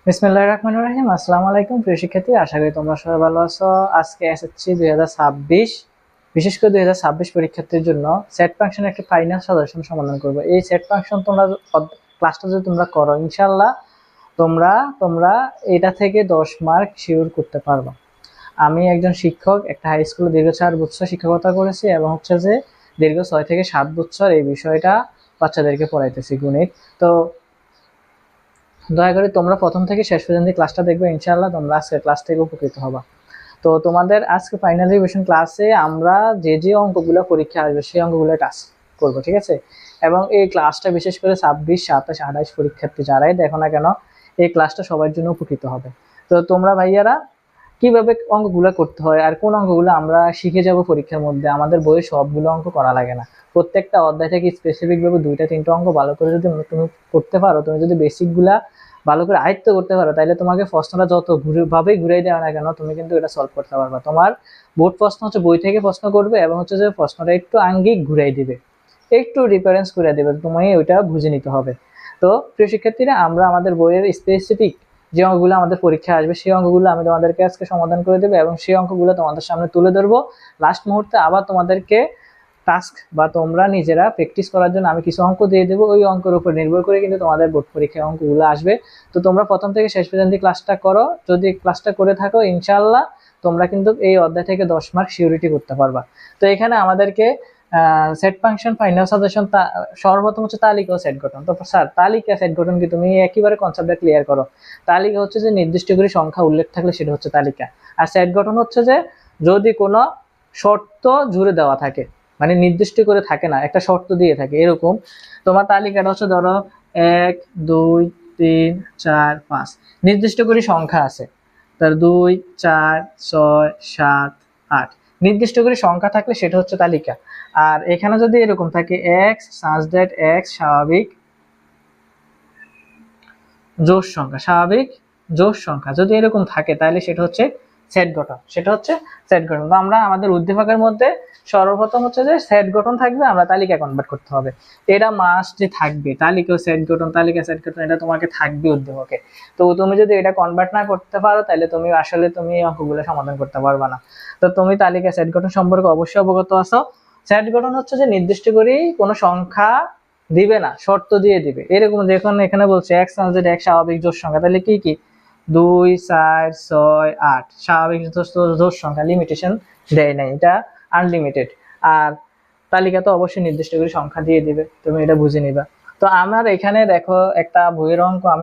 বিসমিল্লাহির রহমানির রহিম। আসসালামু আলাইকুম প্রিয় শিক্ষার্থী, আশা করি তোমরা সবাই ভালো আছো। আজকে এসএসসি 2026, বিশেষ করে 2026 পরীক্ষার্থীর জন্য সেট ফাংশনের একটা ফাইনাল সলিউশন সমাধান করব। এই সেট ফাংশন তোমরা ক্লাসটা যদি তোমরা করো, ইনশাআল্লাহ তোমরা তোমরা এটা থেকে 10 মার্ক শিওর করতে পারবা। আমি একজন শিক্ষক, একটা হাই স্কুলে দীর্ঘ 4 বছর শিক্ষকতা করেছি এবং হচ্ছে যে দীর্ঘ 6 থেকে 7 বছর এই বিষয়টা বাচ্চাদেরকে পড়াইতেছি, গণিত। তো দয়া করে তোমরা প্রথম থেকে শেষ পর্যন্ত ক্লাসটা দেখবে, ইনশাআল্লাহ তোমরা আজকের ক্লাস থেকে উপকৃত হবা। তো তোমাদের আজকে ফাইনাল রিভিশন ক্লাসে আমরা যে যে অঙ্কগুলো পরীক্ষা আসবে সেই অঙ্কগুলো টাচ করবো, ঠিক আছে? এবং এই ক্লাসটা বিশেষ করে 26, 27, 28 পরীক্ষার্থী যারাই দেখো না কেন, এই ক্লাসটা সবার জন্য উপকৃত হবে। তো তোমরা ভাইয়ারা কিভাবে অঙ্কগুলো করতে হয় আর কোন অঙ্কগুলো আমরা শিখে যাব পরীক্ষার মধ্যে, আমাদের বইয়ে সবগুলো অঙ্ক করা লাগে না। প্রত্যেকটা অধ্যায় থেকে স্পেসিফিক ভাবে 2টা 3টা অঙ্ক ভালো করে যদি তুমি করতে পারো, তুমি যদি বেসিকগুলা ভালো করে আয়ত্ত করতে পারো, তাহলে তোমাকে প্রশ্নটা যত ভাবেই ঘুরাই দেওয়া না কেন, তুমি কিন্তু এটা সলভ করতে পারবা। তোমার বোর্ড প্রশ্ন হচ্ছে বই থেকে প্রশ্ন করবে এবং হচ্ছে যে প্রশ্নটা একটু আঙ্গিক ঘুরাই দিবে, একটু রিফারেন্স করে দেবে, তোমায় ওইটা বুঝে নিতে হবে। তো প্রিয় শিক্ষার্থীরা, আমরা আমাদের বইয়ের স্পেসিফিক যে অঙ্কগুলো আমাদের পরীক্ষা আসবে সেই অঙ্কগুলো আমি তোমাদেরকে আজকে সমাধান করে দেবো এবং সেই অঙ্কগুলো তোমাদের সামনে তুলে ধরবো। লাস্ট মুহূর্তে আবার তোমাদেরকে টাস্ক বা তোমরা নিজেরা প্র্যাকটিস করার জন্য আমি কিছু অঙ্ক দিয়ে দেবো। ওই অঙ্কের উপর নির্ভর করে কিন্তু তোমাদের বোর্ড পরীক্ষায় অঙ্কগুলো আসবে। তো তোমরা প্রথম থেকে শেষ পর্যন্ত ক্লাসটা করো। যদি ক্লাসটা করে থাকো, ইনশাআল্লাহ তোমরা কিন্তু এই অধ্যায় থেকে 10 মার্ক সিউরিটি করতে পারবা। তো এখানে আমাদেরকে সেট ফাংশন ফাইনাল সাজেশন, সর্বপ্রথম হচ্ছে তালিকা ও সেট গঠন। তো স্যার, তালিকা সেট গঠন কি, তুমি একেবারে কনসেপ্টটা ক্লিয়ার করো। তালিকা হচ্ছে যে নির্দিষ্ট করে সংখ্যা উল্লেখ থাকলে সেটা হচ্ছে তালিকা, আর সেট গঠন হচ্ছে যে যদি কোনো শর্ত জুড়ে দেওয়া থাকে, মানে নির্দিষ্ট করে থাকে না, একটা শর্ত দিয়ে থাকে এরকম। তোমার তালিকাটা হচ্ছে ধরো 1, 2, 3, 4, 5 নির্দিষ্ট করে সংখ্যা আছে, তার 2, 4, 6, 7, 8 নির্দিষ্ট করে সংখ্যা থাকলে সেটা হচ্ছে তালিকা। আর এখানে যদি এরকম থাকে এক্স সাজ দ্যাট এক্স স্বাভাবিক জোড় সংখ্যা, স্বাভাবিক জোড় সংখ্যা যদি এরকম থাকে, তাহলে সেটা হচ্ছে সেট গঠন, সেটা হচ্ছে সেট গঠন। তো আমরা আমাদের উদ্দীপকের মধ্যে সর্বপ্রথম হচ্ছে যে সেট গঠন থাকবে, আমরা তালিকা কনভার্ট করতে হবে। এটা মাস্ট যে থাকবে, তালিকা সেট গঠন, তালিকা সেট গঠন, এটা তোমাকে থাকবে উদ্দীপকে। তো তুমি যদি এটা কনভার্ট না করতে পারো, তাহলে তুমি আসলে তুমি এই অঙ্কগুলো সমাধান করতে পারবে না। তো তুমি তালিকা সেট গঠন সম্পর্কে অবশ্যই অবগত আছো। সেট গঠন হচ্ছে যে নির্দিষ্ট করে কোনো সংখ্যা দিবে না, শর্ত দিয়ে দিবে। এরকম যখন এখানে বলছে এক্স ট্রানজেট এক স্বাভাবিক জোড় সংখ্যা, তাহলে কি কি 2, 4, 6, 8 স্বাভাবিক জোড় সংখ্যা, লিমিটেশন দেয় নাই, এটা আনলিমিটেড। আর তালিকা তো অবশ্যই নির্দিষ্ট করে সংখ্যা দিয়ে দিবে, তুমি এটা বুঝে নিবা। তো আমার এখানে দেখো একটা বইয়ের অঙ্ক আমি